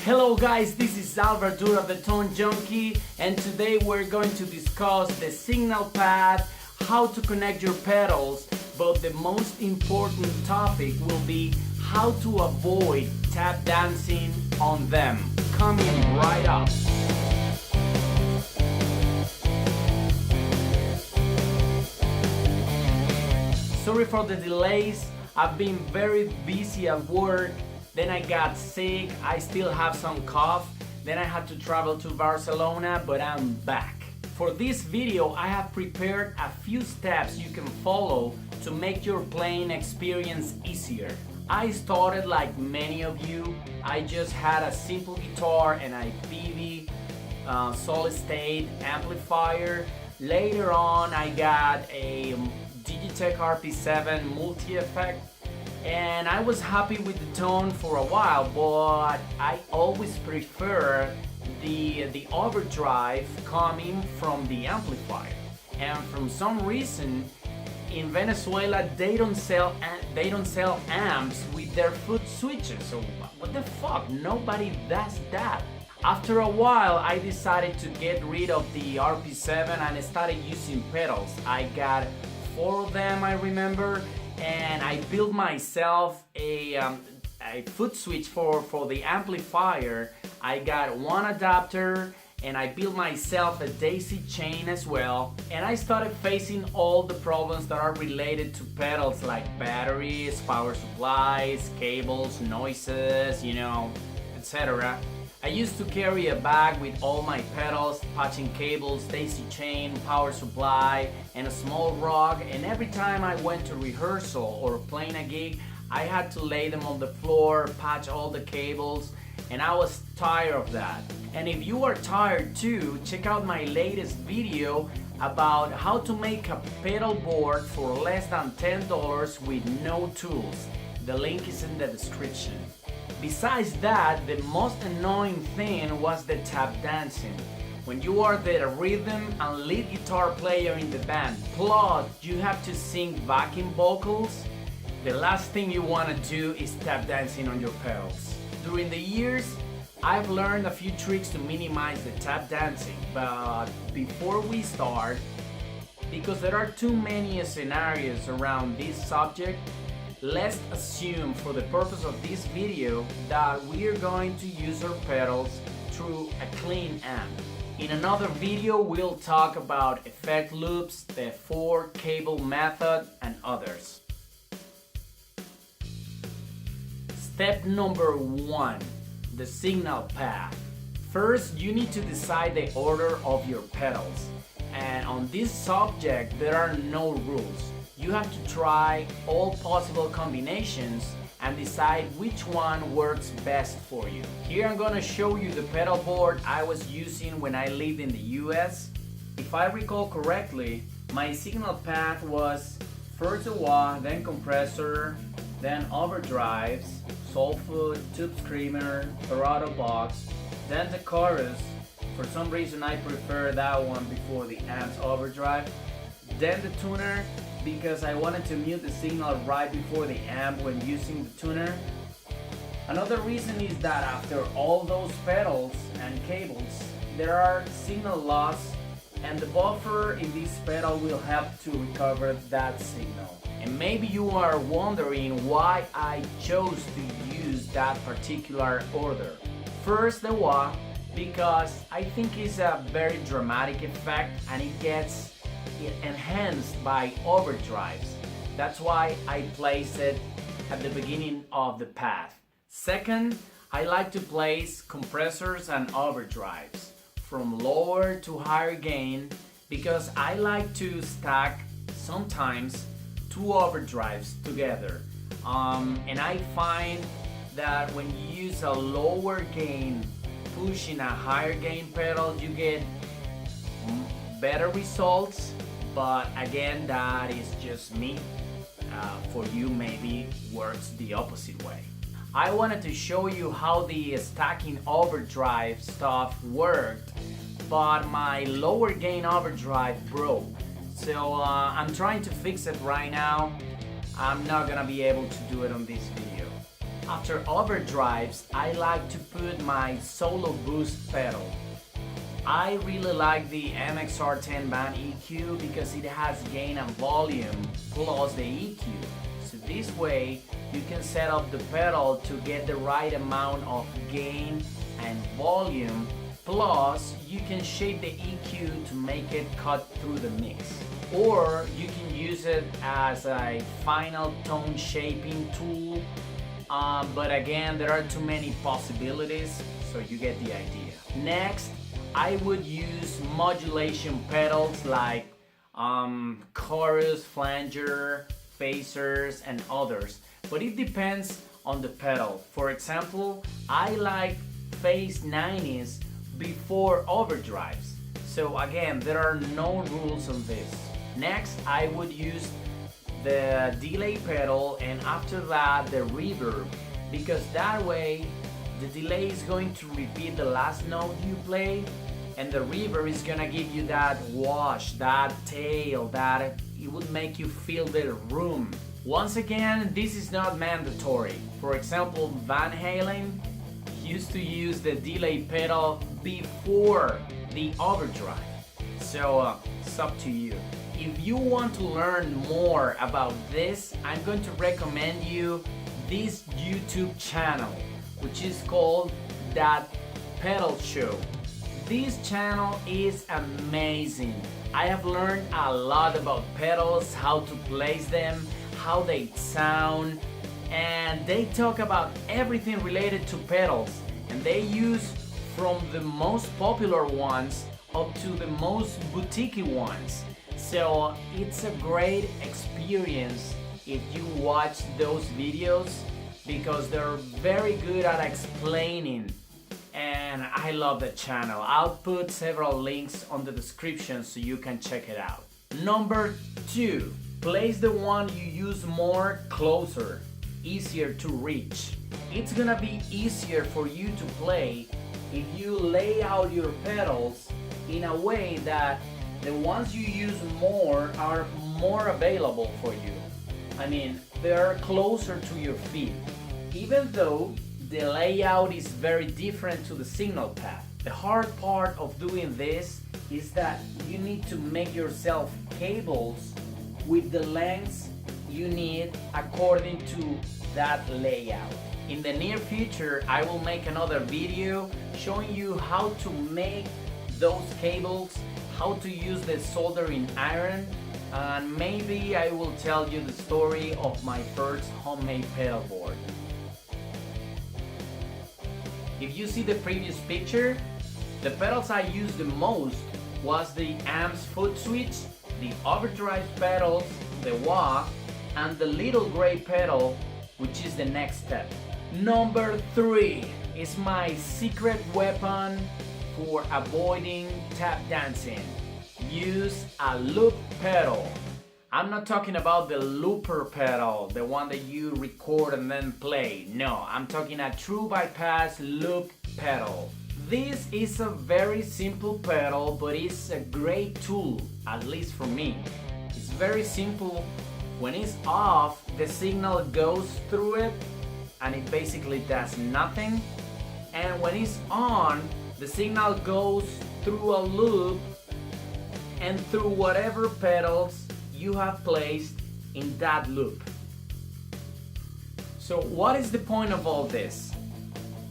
Hello guys, this is Alvaro the Tone Junkie, and today we're going to discuss the signal path, how to connect your pedals, but the most important topic will be how to avoid tap dancing on them. Coming right up. Sorry for the delays, I've been very busy at work. Then I got sick, I still have some cough. Then I had to travel to Barcelona, but I'm back. For this video, I have prepared a few steps you can follow to make your playing experience easier. I started like many of you. I just had a simple guitar and a PV solid state amplifier. Later on, I got a Digitech RP7 multi-effect. And I was happy with the tone for a while, but I always prefer the overdrive coming from the amplifier. And from some reason, in Venezuela they don't sell amps with their foot switches. So what the fuck? Nobody does that. After a while, I decided to get rid of the RP7 and I started using pedals. I got 4 of them, I remember. And I built myself a foot switch for the amplifier. I got one adapter and I built myself a daisy chain as well. And I started facing all the problems that are related to pedals, like batteries, power supplies, cables, noises, etc. I used to carry a bag with all my pedals, patching cables, daisy chain, power supply, and a small rug, and every time I went to rehearsal or playing a gig, I had to lay them on the floor, patch all the cables, and I was tired of that. And if you are tired too, check out my latest video about how to make a pedal board for less than $10 with no tools. The link is in the description. Besides that, the most annoying thing was the tap dancing. When you are the rhythm and lead guitar player in the band, plus you have to sing backing vocals, the last thing you want to do is tap dancing on your pedals. During the years, I've learned a few tricks to minimize the tap dancing, but before we start, because there are too many scenarios around this subject, let's assume for the purpose of this video that we are going to use our pedals through a clean amp. In another video we'll talk about effect loops, the 4-cable method, and others. Step number 1, the signal path. First, you need to decide the order of your pedals. And on this subject there are no rules. You have to try all possible combinations and decide which one works best for you. Here I'm gonna show you the pedal board I was using when I lived in the US. If I recall correctly, my signal path was first a wah, then compressor, then overdrives, soulfoot, tube screamer, Serato box, then the chorus. For some reason I prefer that one before the amp's overdrive, then the tuner, because I wanted to mute the signal right before the amp when using the tuner. Another reason is that after all those pedals and cables, there are signal loss, and the buffer in this pedal will help to recover that signal. And maybe you are wondering why I chose to use that particular order. First the wah, because I think it's a very dramatic effect and it gets enhanced by overdrives. That's why I place it at the beginning of the path. Second, I like to place compressors and overdrives from lower to higher gain because I like to stack sometimes 2 overdrives together. And I find that when you use a lower gain pushing a higher gain pedal, you get better results. But again, that is just me. For you, maybe works the opposite way. I wanted to show you how the stacking overdrive stuff worked, but my lower gain overdrive broke. So I'm trying to fix it right now. I'm not gonna be able to do it on this video. After overdrives, I like to put my solo boost pedal. I really like the MXR10 band EQ because it has gain and volume plus the EQ. So this way you can set up the pedal to get the right amount of gain and volume, plus you can shape the EQ to make it cut through the mix. Or you can use it as a final tone shaping tool, but again there are too many possibilities, so you get the idea. Next, I would use modulation pedals like chorus, flanger, phasers and others, but it depends on the pedal. For example, I like phase 90s before overdrives, so again there are no rules on this. Next, I would use the delay pedal and after that the reverb, because that way the delay is going to repeat the last note you play and the reverb is gonna give you that wash, that tail, that it would make you feel the room. Once again, this is not mandatory. For example, Van Halen used to use the delay pedal before the overdrive. So it's up to you. If you want to learn more about this, I'm going to recommend you this YouTube channel, which is called That Pedal Show. This channel is amazing. I have learned a lot about pedals, how to place them, how they sound, and they talk about everything related to pedals, and they use from the most popular ones up to the most boutique ones. So it's a great experience if you watch those videos because they're very good at explaining, and I love the channel. I'll put several links on the description so you can check it out. Number 2, place the one you use more closer, easier to reach. It's gonna be easier for you to play if you lay out your pedals in a way that the ones you use more are more available for you. I mean, they're closer to your feet. Even though the layout is very different to the signal path. The hard part of doing this is that you need to make yourself cables with the lengths you need according to that layout. In the near future, I will make another video showing you how to make those cables, how to use the soldering iron, and maybe I will tell you the story of my first homemade pedal board. If you see the previous picture, the pedals I used the most was the amps foot switch, the overdrive pedals, the wah, and the little gray pedal, which is the next step. Number 3 is my secret weapon for avoiding tap dancing. Use a loop pedal. I'm not talking about the looper pedal, the one that you record and then play. No, I'm talking a true bypass loop pedal. This is a very simple pedal, but it's a great tool, at least for me. It's very simple. When it's off, the signal goes through it and it basically does nothing. And when it's on, the signal goes through a loop and through whatever pedals you have placed in that loop. So what is the point of all this?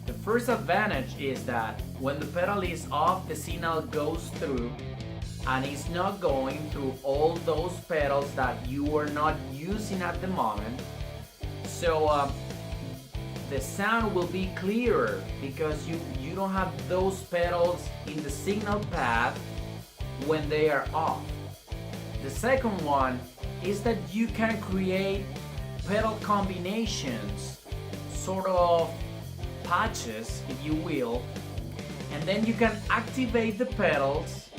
The first advantage is that when the pedal is off, the signal goes through and it's not going through all those pedals that you are not using at the moment. So the sound will be clearer because you don't have those pedals in the signal path when they are off. The second one is that you can create pedal combinations, sort of patches if you will, and then you can activate the pedals,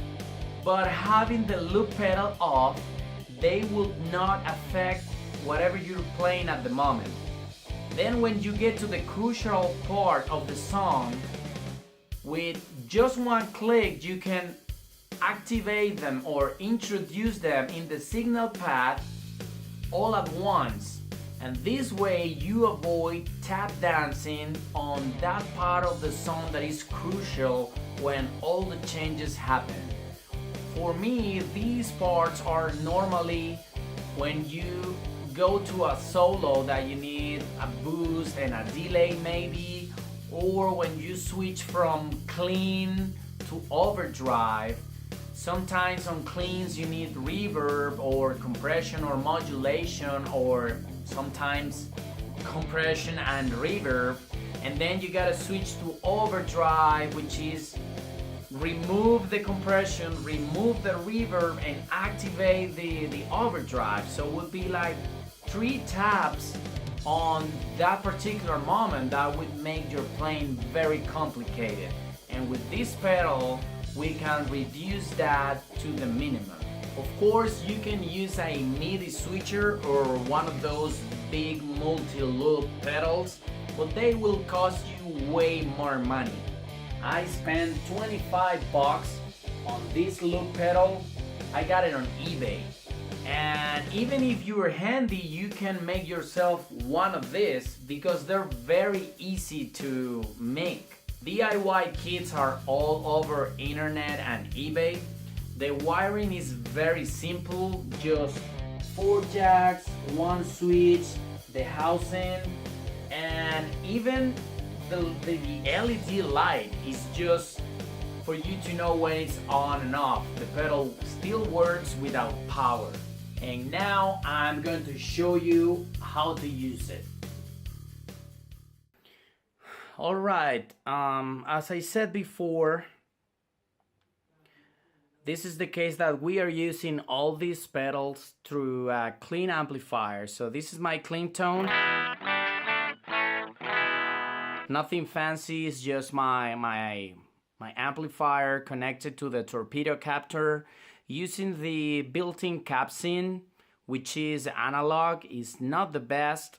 but having the loop pedal off, they will not affect whatever you're playing at the moment. Then when you get to the crucial part of the song, with just one click you can activate them or introduce them in the signal path all at once. And this way you avoid tap dancing on that part of the song that is crucial when all the changes happen. For me, these parts are normally when you go to a solo that you need a boost and a delay maybe, or when you switch from clean to overdrive. Sometimes on cleans you need reverb or compression or modulation, or sometimes compression and reverb, and then you gotta switch to overdrive, which is remove the compression, remove the reverb, and activate the overdrive. So it would be like 3 taps on that particular moment that would make your playing very complicated. And with this pedal, we can reduce that to the minimum. Of course, you can use a MIDI switcher or one of those big multi-loop pedals, but they will cost you way more money. I spent 25 bucks on this loop pedal. I got it on eBay. And even if you're handy, you can make yourself one of these because they're very easy to make. DIY kits are all over internet and eBay. The wiring is very simple, just 4 jacks, 1 switch, the housing, and even the LED light is just for you to know when it's on and off. The pedal still works without power. And now I'm going to show you how to use it. Alright, as I said before, this is the case that we are using all these pedals through a clean amplifier. So this is my clean tone. Nothing fancy, it's just my amplifier connected to the torpedo captor using the built-in capsin, which is analog. Is not the best,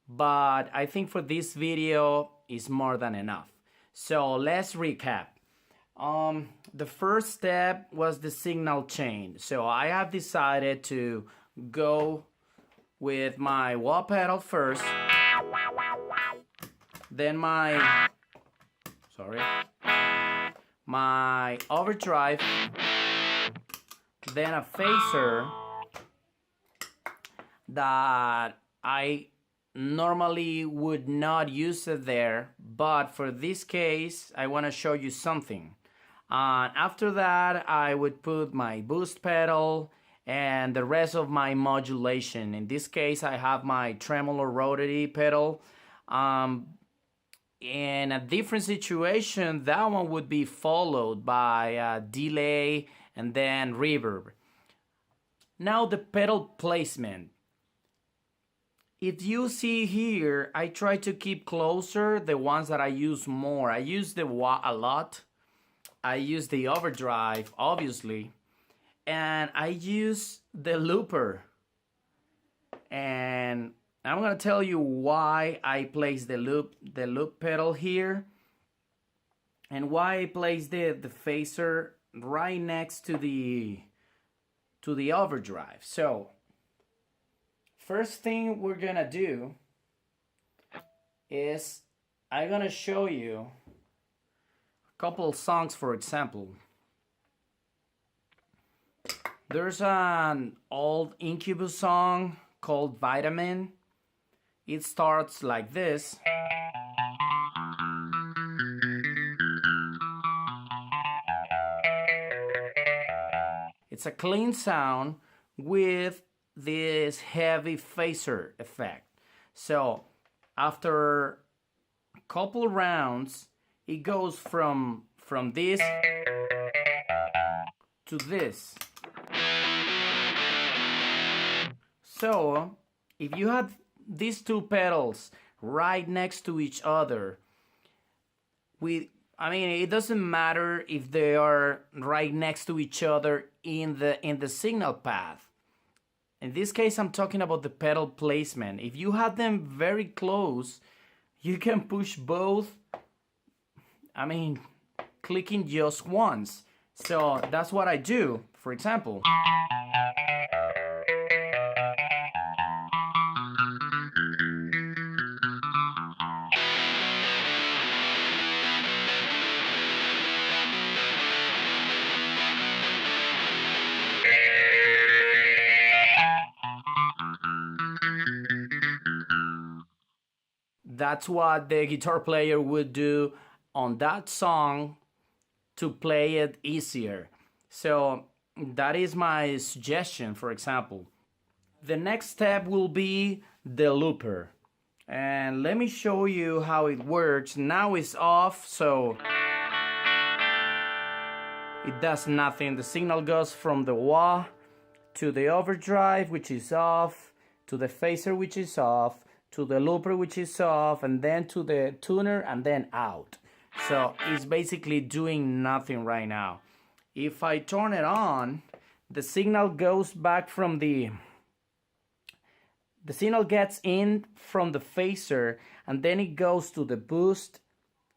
but I think for this video is more than enough. So let's recap. The first step was the signal chain. So I have decided to go with my wah pedal first, then my overdrive, then a phaser that I normally would not use it there, but for this case I want to show you something. After that I would put my boost pedal and the rest of my modulation. In this case I have my tremolo rotary pedal. In a different situation, that one would be followed by delay and then reverb. Now the pedal placement. If you see here, I try to keep closer the ones that I use more. I use the wah a lot. I use the overdrive, obviously. And I use the looper. And I'm gonna tell you why I place the loop pedal here, and why I place the phaser right next to the overdrive. So first thing we're gonna do is I'm gonna show you a couple of songs. For example, there's an old Incubus song called Vitamin. It starts like this. It's a clean sound with this heavy phaser effect. So after a couple rounds, it goes from this to this. So if you had these two pedals right next to each other, it doesn't matter if they are right next to each other in the signal path. In this case, I'm talking about the pedal placement. If you have them very close, you can push both, clicking just once. So that's what I do. For example, that's what the guitar player would do on that song to play it easier. So that is my suggestion, for example. The next step will be the looper. And let me show you how it works. Now it's off, so it does nothing. The signal goes from the wah to the overdrive, which is off, to the phaser, which is off, to the looper, which is off, and then to the tuner, and then out. So it's basically doing nothing right now. If I turn it on, the signal goes back from the signal gets in from the phaser, and then it goes to the boost,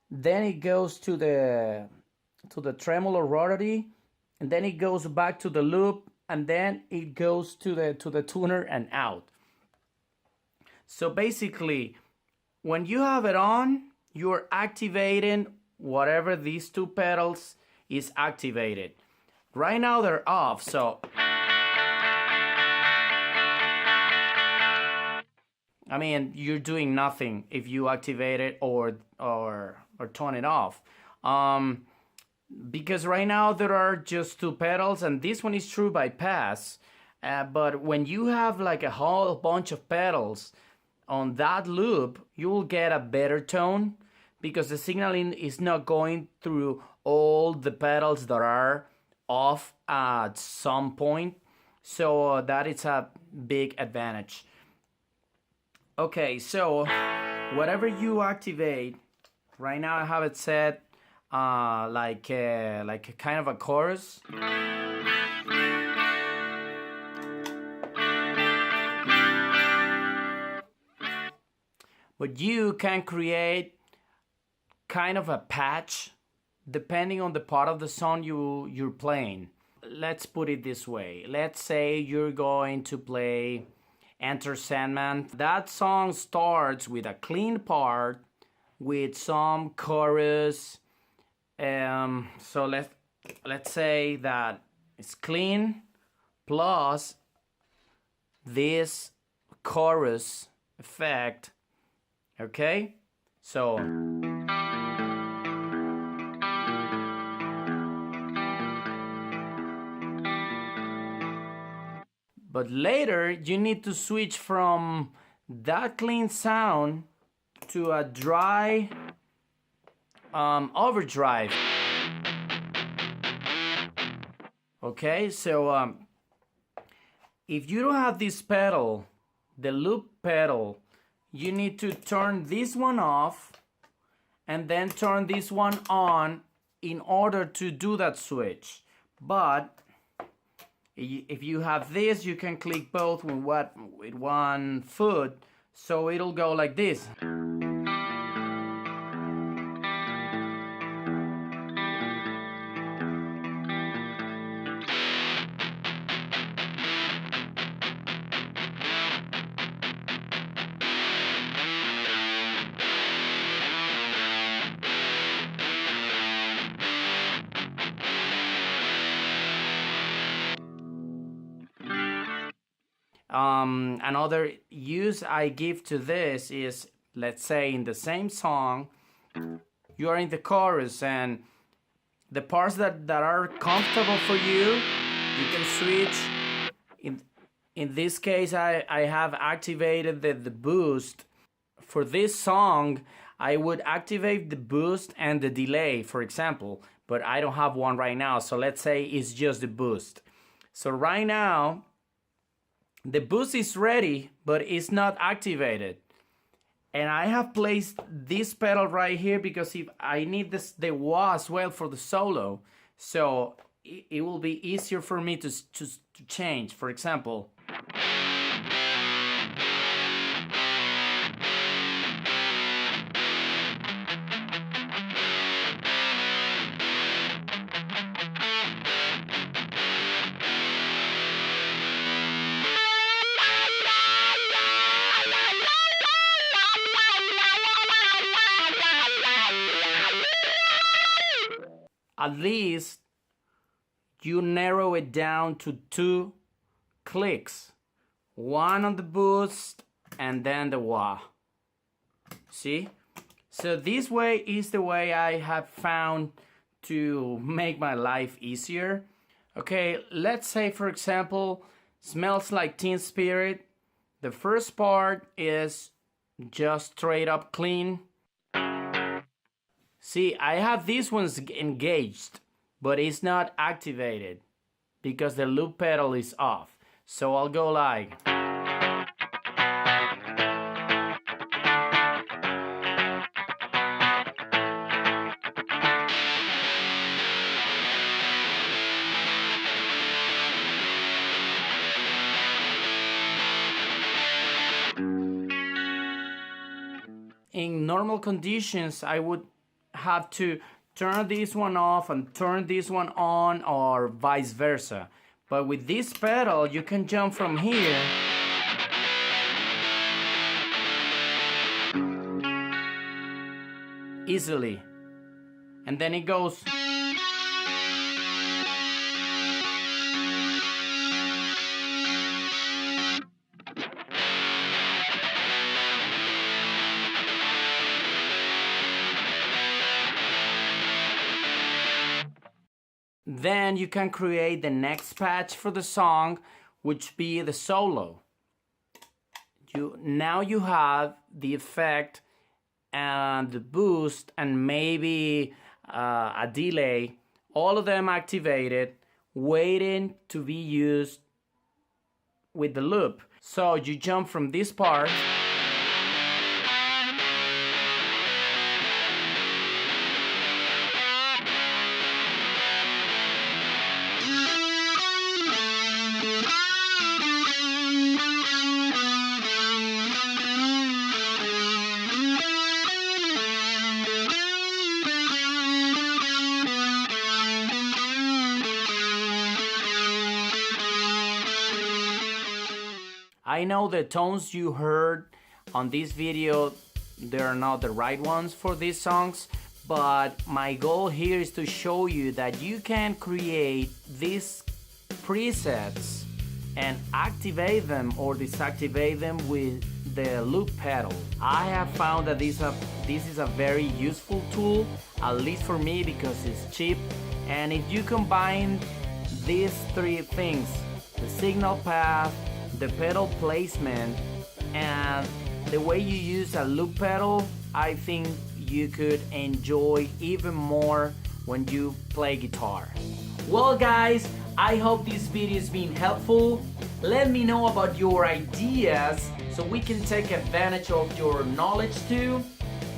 then it goes to the tremolo rotary, and then it goes back to the loop, and then it goes to the tuner and out. So basically, when you have it on, you're activating whatever these two pedals is activated. Right now they're off, so I mean, you're doing nothing if you activate it or turn it off. Because right now there are just two pedals, and this one is true bypass. But when you have like a whole bunch of pedals on that loop, you will get a better tone because the signaling is not going through all the pedals that are off at some point. So that is a big advantage. Okay, so whatever you activate, right now I have it set like a kind of a chorus. But you can create kind of a patch depending on the part of the song you're playing. Let's put it this way. Let's say you're going to play Enter Sandman. That song starts with a clean part with some chorus. So let's say that it's clean plus this chorus effect. Okay? So but later you need to switch from that clean sound to a dry overdrive. Okay, so if you don't have this pedal, the loop pedal, you need to turn this one off and then turn this one on in order to do that switch. But if you have this, you can click both with one foot, so it'll go like this. Another use I give to this is, let's say in the same song, you are in the chorus and the parts that are comfortable for you can switch. In this case, I have activated the boost. For this song, I would activate the boost and the delay, for example, but I don't have one right now, so let's say it's just the boost. So right now, the boost is ready, but it's not activated. And I have placed this pedal right here because if I need the wah as well for the solo, so it will be easier for me to change. For example, at least you narrow it down to 2 clicks. One on the boost and then the wah. See? So this way is the way I have found to make my life easier. Okay, let's say for example, Smells Like Teen Spirit. The first part is just straight up clean. See, I have these ones engaged, but it's not activated because the loop pedal is off. So I'll go like. In normal conditions, I would have to turn this one off and turn this one on, or vice versa. But with this pedal, you can jump from here easily. And then it goes. Then you can create the next patch for the song, which be the solo. Now you have the effect and the boost and maybe a delay, all of them activated, waiting to be used with the loop. So you jump from this part. I know the tones you heard on this video, they're not the right ones for these songs, but my goal here is to show you that you can create these presets and activate them or deactivate them with the loop pedal. I have found that this is a very useful tool, at least for me, because it's cheap. And if you combine these three things, the signal path, the pedal placement, and the way you use a loop pedal, I think you could enjoy even more when you play guitar. Well guys, I hope this video has been helpful. Let me know about your ideas so we can take advantage of your knowledge too.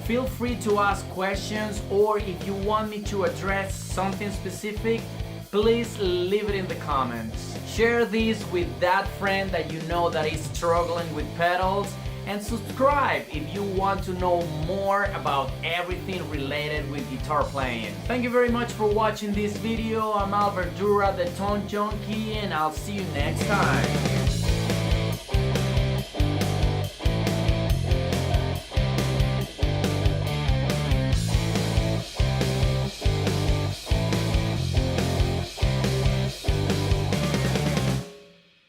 Feel free to ask questions, or if you want me to address something specific, please leave it in the comments. Share this with that friend that you know that is struggling with pedals, and subscribe if you want to know more about everything related with guitar playing. Thank you very much for watching this video. I'm Albert Dura, the Tone Junkie, and I'll see you next time.